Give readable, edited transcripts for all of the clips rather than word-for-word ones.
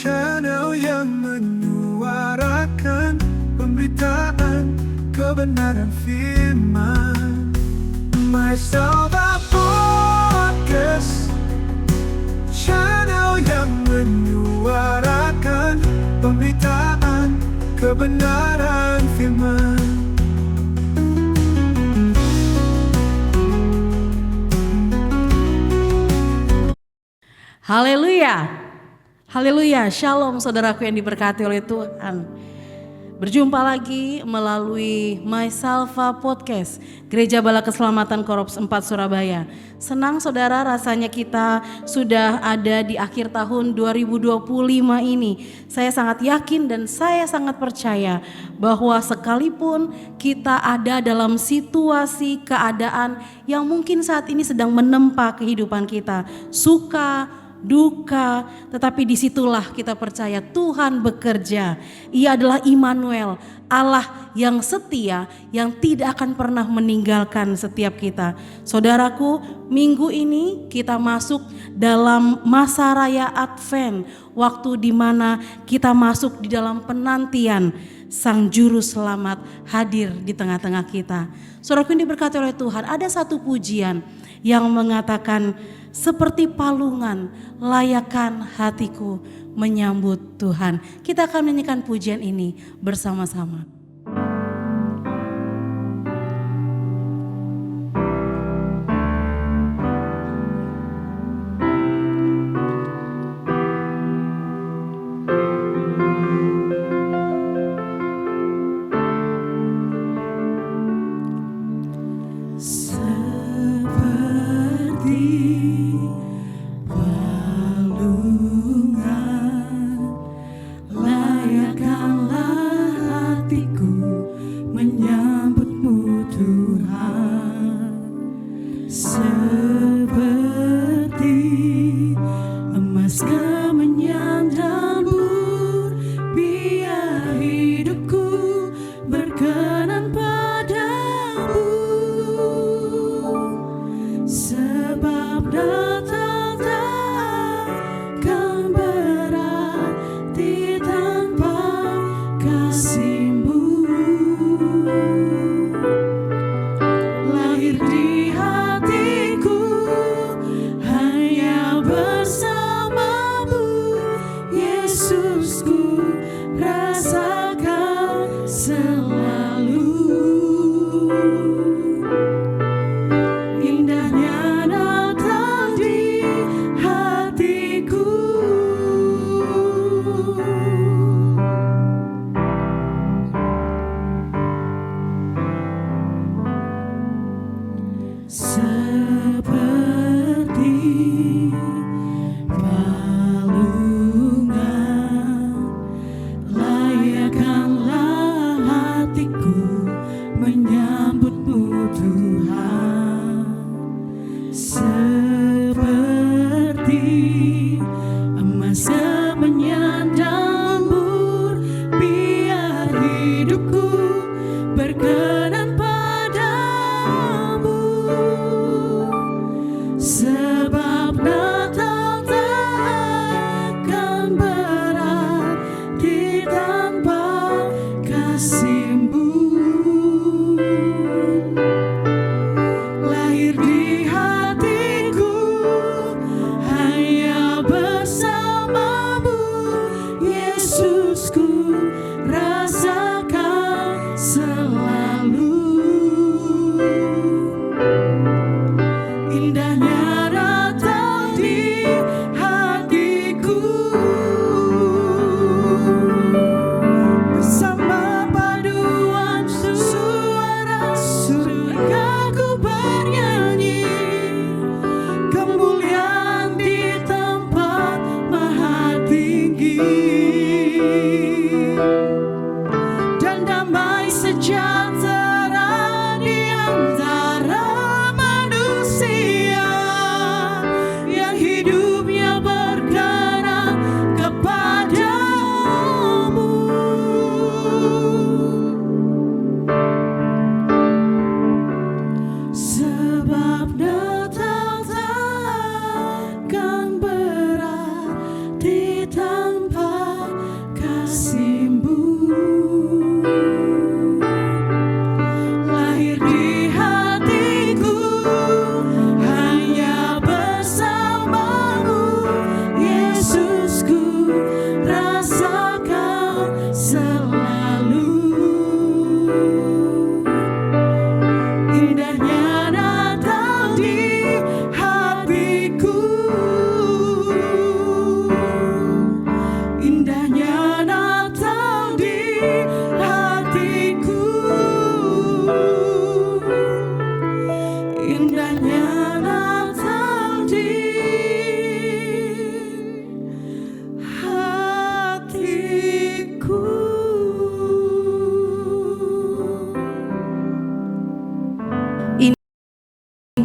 channel yang menyuarakan pemberitaan kebenaran firman. MySalva Podcast, channel yang menyuarakan pemberitaan kebenaran firman. Haleluya, haleluya, shalom saudaraku yang diberkati oleh Tuhan. Berjumpa lagi melalui MySalva Podcast, Gereja Bala Keselamatan Korops 4 Surabaya. Senang saudara, rasanya kita sudah ada di akhir tahun 2025 ini. Saya sangat yakin dan saya sangat percaya bahwa sekalipun kita ada dalam situasi keadaan yang mungkin saat ini sedang menempa kehidupan kita, suka, duka, tetapi disitulah kita percaya Tuhan bekerja. Ia adalah Immanuel, Allah yang setia, yang tidak akan pernah meninggalkan setiap kita. Saudaraku, minggu ini kita masuk dalam masa raya Advent, waktu di mana kita masuk di dalam penantian Sang Juru Selamat hadir di tengah-tengah kita. Saudaraku yang diberkati oleh Tuhan, ada satu pujian yang mengatakan, seperti palungan layakkan hatiku menyambut Tuhan. Kita akan menyanyikan pujian ini bersama-sama. Bersama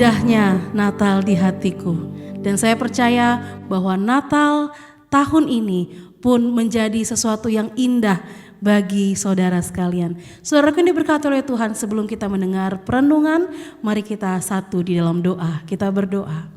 indahnya Natal di hatiku. Dan saya percaya bahwa Natal tahun ini pun menjadi sesuatu yang indah bagi saudara sekalian. Saudaraku yang diberkati oleh Tuhan, sebelum kita mendengar perenungan, mari kita satu di dalam doa. Kita berdoa.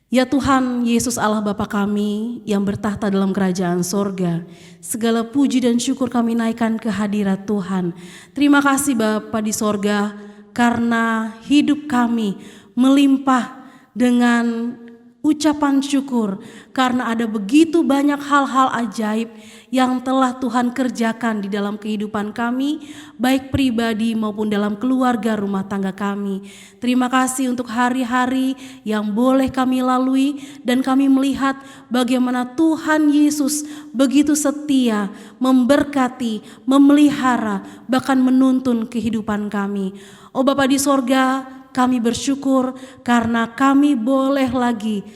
Ya Tuhan, Yesus Allah Bapa kami yang bertahta dalam kerajaan sorga, segala puji dan syukur kami naikkan ke hadirat Tuhan. Terima kasih Bapa di sorga, karena hidup kami melimpah dengan ucapan syukur, karena ada begitu banyak hal-hal ajaib yang telah Tuhan kerjakan di dalam kehidupan kami, baik pribadi maupun dalam keluarga rumah tangga kami. Terima kasih untuk hari-hari yang boleh kami lalui, dan kami melihat bagaimana Tuhan Yesus begitu setia, memberkati, memelihara, bahkan menuntun kehidupan kami. Oh Bapa di sorga, kami bersyukur karena kami boleh lagi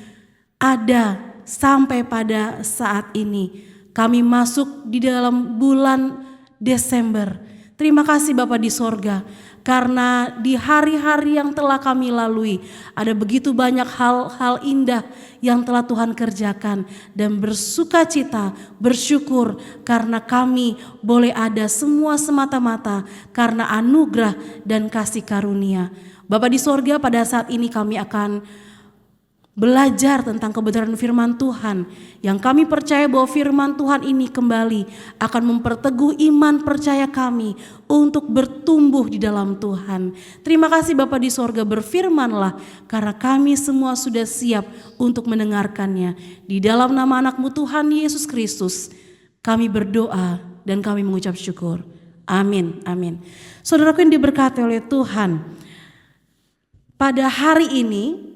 ada sampai pada saat ini. Kami masuk di dalam bulan Desember. Terima kasih Bapa di sorga, karena di hari-hari yang telah kami lalui ada begitu banyak hal-hal indah yang telah Tuhan kerjakan, dan bersukacita, bersyukur karena kami boleh ada semua semata-mata karena anugerah dan kasih karunia. Bapa di sorga, pada saat ini kami akan belajar tentang kebenaran firman Tuhan, yang kami percaya bahwa firman Tuhan ini kembali akan memperteguh iman percaya kami untuk bertumbuh di dalam Tuhan. Terima kasih Bapa di sorga, berfirmanlah, karena kami semua sudah siap untuk mendengarkannya. Di dalam nama anak-Mu Tuhan Yesus Kristus kami berdoa dan kami mengucap syukur. Amin, amin. Saudaraku yang diberkati oleh Tuhan, pada hari ini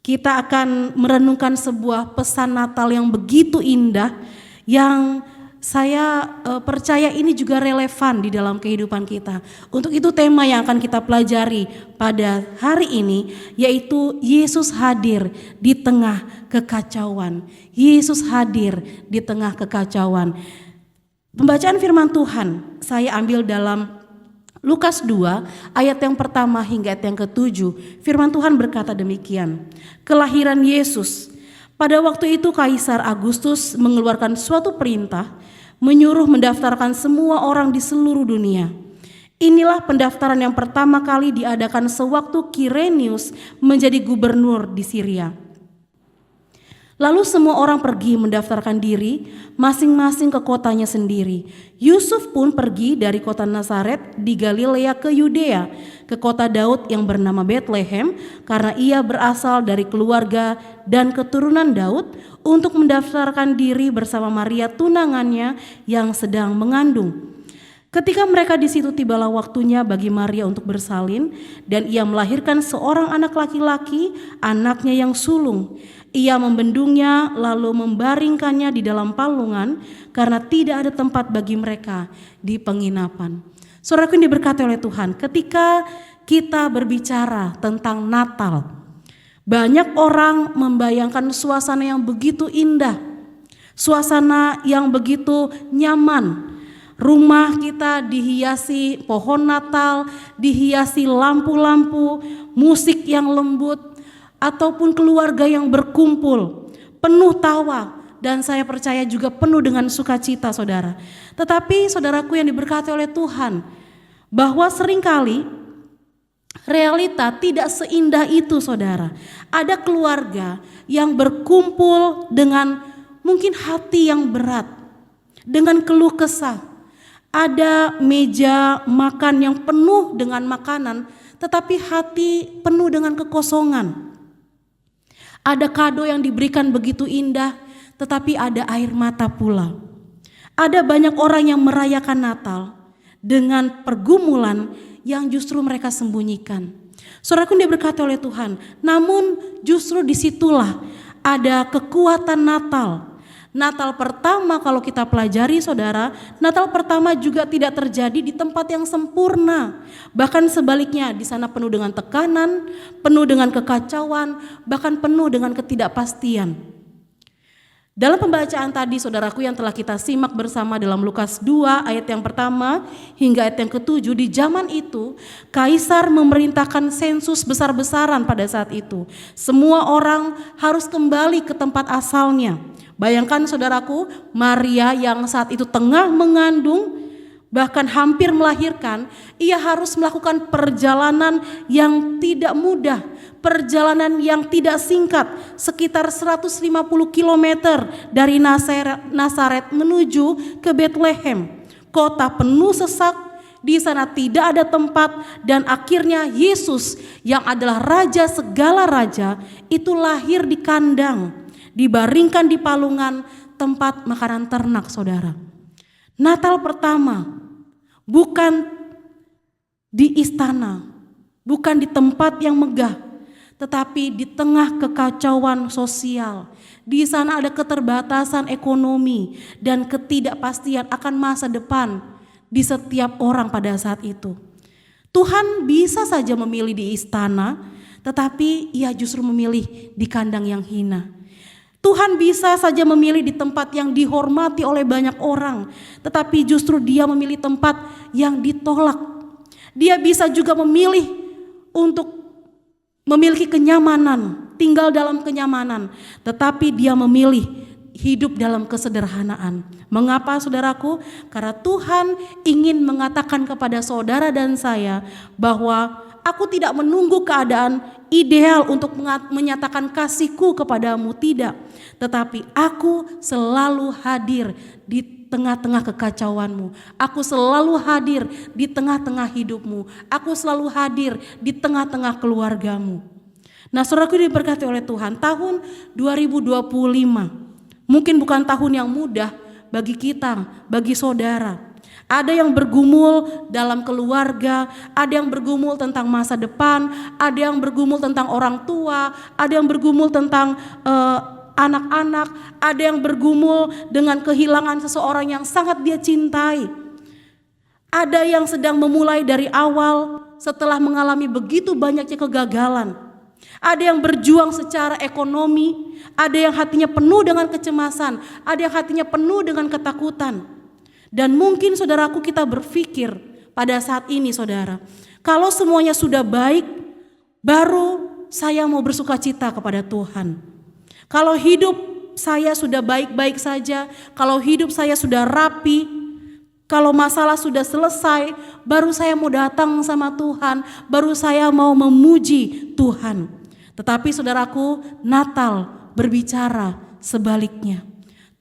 kita akan merenungkan sebuah pesan Natal yang begitu indah, yang saya percaya ini juga relevan di dalam kehidupan kita. Untuk itu tema yang akan kita pelajari pada hari ini yaitu Yesus hadir di tengah kekacauan. Yesus hadir di tengah kekacauan. Pembacaan firman Tuhan saya ambil dalam Lukas 2 ayat yang pertama hingga ayat yang ke-7. Firman Tuhan berkata demikian. Kelahiran Yesus. Pada waktu itu Kaisar Agustus mengeluarkan suatu perintah, menyuruh mendaftarkan semua orang di seluruh dunia. Inilah pendaftaran yang pertama kali diadakan sewaktu Kirenius menjadi gubernur di Syria. Lalu semua orang pergi mendaftarkan diri masing-masing ke kotanya sendiri. Yusuf pun pergi dari kota Nazaret di Galilea ke Yudea, ke kota Daud yang bernama Betlehem, karena ia berasal dari keluarga dan keturunan Daud, untuk mendaftarkan diri bersama Maria tunangannya yang sedang mengandung. Ketika mereka di situ, tibalah waktunya bagi Maria untuk bersalin, dan ia melahirkan seorang anak laki-laki, anaknya yang sulung. Ia membendungnya lalu membaringkannya di dalam palungan, karena tidak ada tempat bagi mereka di penginapan. Saudaraku yang diberkati oleh Tuhan, ketika kita berbicara tentang Natal, banyak orang membayangkan suasana yang begitu indah, suasana yang begitu nyaman. Rumah kita dihiasi pohon Natal, dihiasi lampu-lampu, musik yang lembut, ataupun keluarga yang berkumpul, penuh tawa, dan saya percaya juga penuh dengan sukacita saudara. Tetapi saudaraku yang diberkati oleh Tuhan, bahwa seringkali realita tidak seindah itu saudara. Ada keluarga yang berkumpul dengan mungkin hati yang berat, dengan keluh kesah. Ada meja makan yang penuh dengan makanan, tetapi hati penuh dengan kekosongan. Ada kado yang diberikan begitu indah, tetapi ada air mata pula. Ada banyak orang yang merayakan Natal dengan pergumulan yang justru mereka sembunyikan. Saudaraku yang diberkati oleh Tuhan, namun justru disitulah ada kekuatan Natal. Natal pertama kalau kita pelajari saudara, Natal pertama juga tidak terjadi di tempat yang sempurna. Bahkan sebaliknya, di sana penuh dengan tekanan, penuh dengan kekacauan, bahkan penuh dengan ketidakpastian. Dalam pembacaan tadi saudaraku yang telah kita simak bersama dalam Lukas 2 ayat yang pertama hingga ayat yang ke-7, di zaman itu Kaisar memerintahkan sensus besar-besaran pada saat itu. Semua orang harus kembali ke tempat asalnya. Bayangkan saudaraku, Maria yang saat itu tengah mengandung, bahkan hampir melahirkan, ia harus melakukan perjalanan yang tidak mudah, perjalanan yang tidak singkat, sekitar 150 km dari Nazaret menuju ke Bethlehem, kota penuh sesak. Di sana tidak ada tempat, dan akhirnya Yesus yang adalah raja segala raja itu lahir di kandang, dibaringkan di palungan tempat makanan ternak, saudara. Natal pertama bukan di istana, bukan di tempat yang megah, tetapi di tengah kekacauan sosial. Di sana ada keterbatasan ekonomi dan ketidakpastian akan masa depan di setiap orang pada saat itu. Tuhan bisa saja memilih di istana, tetapi ia justru memilih di kandang yang hina. Tuhan bisa saja memilih di tempat yang dihormati oleh banyak orang, tetapi justru dia memilih tempat yang ditolak. Dia bisa juga memilih untuk memiliki kenyamanan, tinggal dalam kenyamanan, tetapi dia memilih hidup dalam kesederhanaan. Mengapa saudaraku? Karena Tuhan ingin mengatakan kepada saudara dan saya bahwa aku tidak menunggu keadaan ideal untuk menyatakan kasihku kepadamu, tidak. Tetapi aku selalu hadir di tengah-tengah kekacauanmu. Aku selalu hadir di tengah-tengah hidupmu. Aku selalu hadir di tengah-tengah keluargamu. Nah, saudaraku diberkati oleh Tuhan, tahun 2025 mungkin bukan tahun yang mudah bagi kita, bagi saudara. Ada yang bergumul dalam keluarga, ada yang bergumul tentang masa depan, ada yang bergumul tentang orang tua, ada yang bergumul tentang anak-anak, ada yang bergumul dengan kehilangan seseorang yang sangat dia cintai. Ada yang sedang memulai dari awal setelah mengalami begitu banyaknya kegagalan. Ada yang berjuang secara ekonomi, ada yang hatinya penuh dengan kecemasan, ada yang hatinya penuh dengan ketakutan. Dan mungkin saudaraku, kita berpikir pada saat ini saudara, kalau semuanya sudah baik, baru saya mau bersukacita kepada Tuhan. Kalau hidup saya sudah baik-baik saja, kalau hidup saya sudah rapi, kalau masalah sudah selesai, baru saya mau datang sama Tuhan, baru saya mau memuji Tuhan. Tetapi saudaraku, Natal berbicara sebaliknya.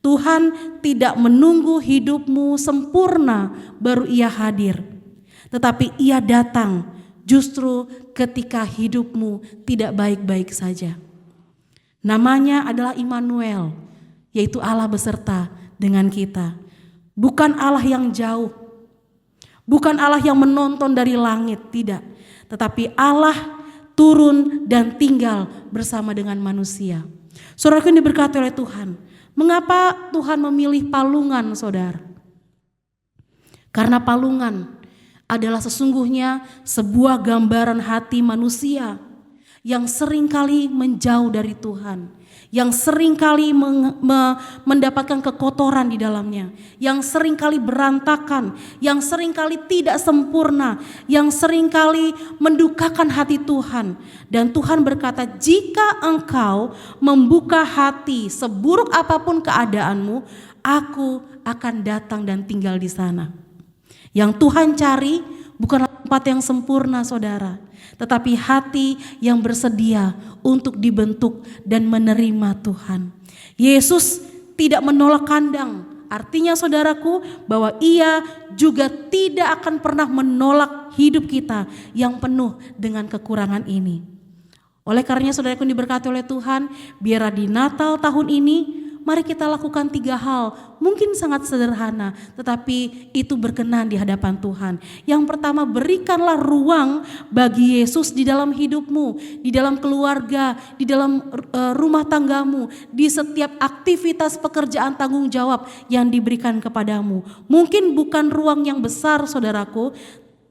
Tuhan tidak menunggu hidupmu sempurna baru ia hadir. Tetapi ia datang justru ketika hidupmu tidak baik-baik saja. Namanya adalah Immanuel, yaitu Allah beserta dengan kita. Bukan Allah yang jauh, bukan Allah yang menonton dari langit, tidak. Tetapi Allah turun dan tinggal bersama dengan manusia. Saudaraku yang diberkati oleh Tuhan, mengapa Tuhan memilih palungan, saudara? Karena palungan adalah sesungguhnya sebuah gambaran hati manusia yang seringkali menjauh dari Tuhan, yang seringkali mendapatkan kekotoran di dalamnya, yang seringkali berantakan, yang seringkali tidak sempurna, yang seringkali mendukakan hati Tuhan. Dan Tuhan berkata, jika engkau membuka hati seburuk apapun keadaanmu, aku akan datang dan tinggal di sana. Yang Tuhan cari bukanlah tempat yang sempurna, saudara, tetapi hati yang bersedia untuk dibentuk dan menerima Tuhan. Yesus tidak menolak kandang. Artinya saudaraku, bahwa ia juga tidak akan pernah menolak hidup kita yang penuh dengan kekurangan ini. Oleh karenanya saudaraku diberkati oleh Tuhan, biarlah di Natal tahun ini mari kita lakukan 3 hal, mungkin sangat sederhana, tetapi itu berkenan di hadapan Tuhan. Yang pertama, berikanlah ruang bagi Yesus di dalam hidupmu, di dalam keluarga, di dalam rumah tanggamu, di setiap aktivitas pekerjaan tanggung jawab yang diberikan kepadamu. Mungkin bukan ruang yang besar saudaraku,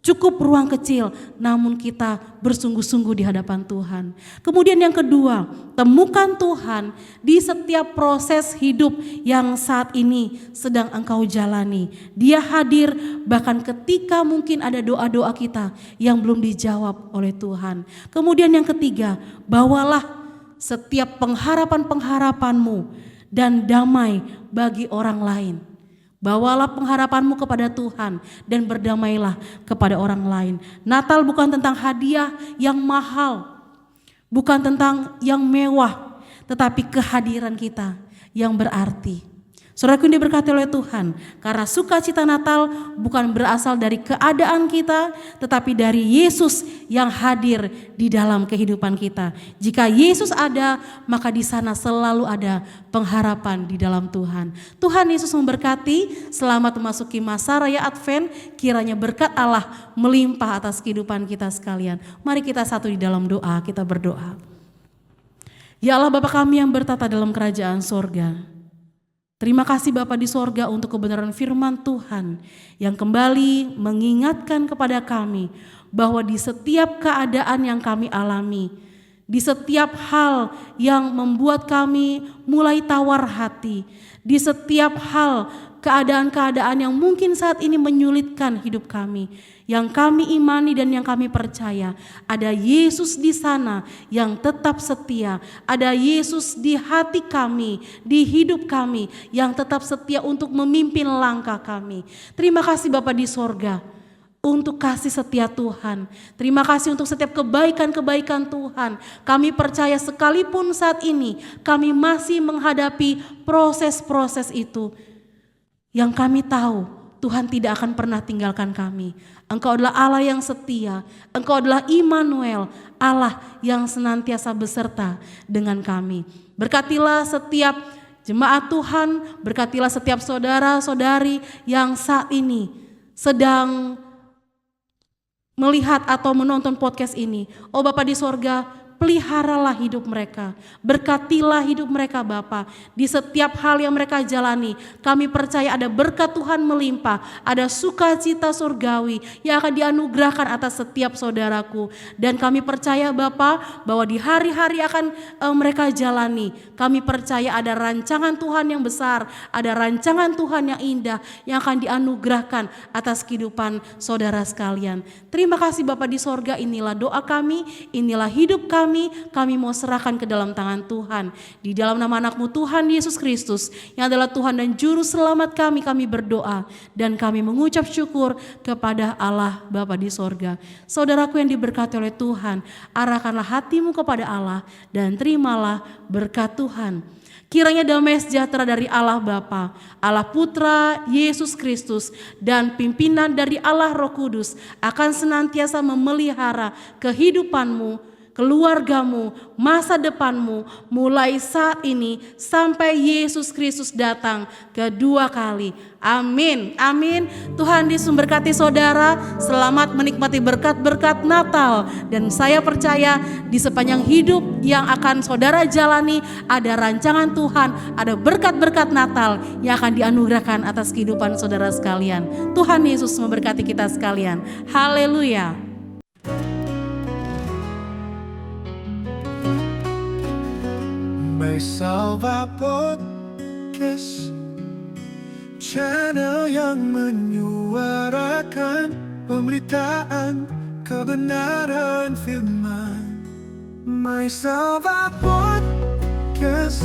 Cukup ruang kecil, namun kita bersungguh-sungguh di hadapan Tuhan. Kemudian yang kedua, temukan Tuhan di setiap proses hidup yang saat ini sedang engkau jalani. Dia hadir bahkan ketika mungkin ada doa-doa kita yang belum dijawab oleh Tuhan. Kemudian yang ketiga, bawalah setiap pengharapan-pengharapanmu dan damai bagi orang lain. Bawalah pengharapanmu kepada Tuhan dan berdamailah kepada orang lain. Natal bukan tentang hadiah yang mahal, bukan tentang yang mewah, tetapi kehadiran kita yang berarti. Saudaraku yang diberkati oleh Tuhan, karena sukacita Natal bukan berasal dari keadaan kita, tetapi dari Yesus yang hadir di dalam kehidupan kita. Jika Yesus ada, maka di sana selalu ada pengharapan di dalam Tuhan. Tuhan Yesus memberkati. Selamat memasuki masa raya Advent. Kiranya berkat Allah melimpah atas kehidupan kita sekalian. Mari kita satu di dalam doa, kita berdoa. Ya Allah Bapa kami yang bertata dalam kerajaan sorga, terima kasih Bapa di sorga untuk kebenaran firman Tuhan yang kembali mengingatkan kepada kami bahwa di setiap keadaan yang kami alami, di setiap hal yang membuat kami mulai tawar hati, di setiap hal keadaan-keadaan yang mungkin saat ini menyulitkan hidup kami, yang kami imani dan yang kami percaya, ada Yesus di sana yang tetap setia, ada Yesus di hati kami, di hidup kami yang tetap setia untuk memimpin langkah kami. Terima kasih Bapa di sorga untuk kasih setia Tuhan. Terima kasih untuk setiap kebaikan-kebaikan Tuhan. Kami percaya sekalipun saat ini kami masih menghadapi proses-proses itu, yang kami tahu Tuhan tidak akan pernah tinggalkan kami. Engkau adalah Allah yang setia. Engkau adalah Immanuel, Allah yang senantiasa beserta dengan kami. Berkatilah setiap jemaat Tuhan, berkatilah setiap saudara-saudari yang saat ini sedang melihat atau menonton podcast ini. Oh Bapa di sorga, peliharalah hidup mereka, berkatilah hidup mereka Bapa. Di setiap hal yang mereka jalani, kami percaya ada berkat Tuhan melimpah, ada sukacita surgawi yang akan dianugerahkan atas setiap saudaraku. Dan kami percaya Bapa bahwa di hari-hari akan mereka jalani, kami percaya ada rancangan Tuhan yang besar, ada rancangan Tuhan yang indah yang akan dianugerahkan atas kehidupan saudara sekalian. Terima kasih Bapa di sorga, inilah doa kami, inilah hidup kami mau serahkan ke dalam tangan Tuhan. Di dalam nama anak-Mu Tuhan Yesus Kristus yang adalah Tuhan dan Juru Selamat kami berdoa dan kami mengucap syukur kepada Allah Bapa di sorga. Saudaraku yang diberkati oleh Tuhan, arahkanlah hatimu kepada Allah dan terimalah berkat Tuhan. Kiranya damai sejahtera dari Allah Bapa, Allah Putra, Yesus Kristus, dan pimpinan dari Allah Roh Kudus akan senantiasa memelihara kehidupanmu, keluargamu, masa depanmu, mulai saat ini sampai Yesus Kristus datang kedua kali. Amin, amin. Tuhan Yesus memberkati saudara. Selamat menikmati berkat-berkat Natal. Dan saya percaya di sepanjang hidup yang akan saudara jalani, ada rancangan Tuhan, ada berkat-berkat Natal yang akan dianugerahkan atas kehidupan saudara sekalian. Tuhan Yesus memberkati kita sekalian. Haleluya. May Salva Podcast, channel yang menyuarakan pemberitaan kebenaran firman. May Salva Podcast,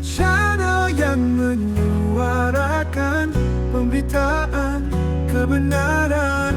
channel yang menyuarakan pemberitaan kebenaran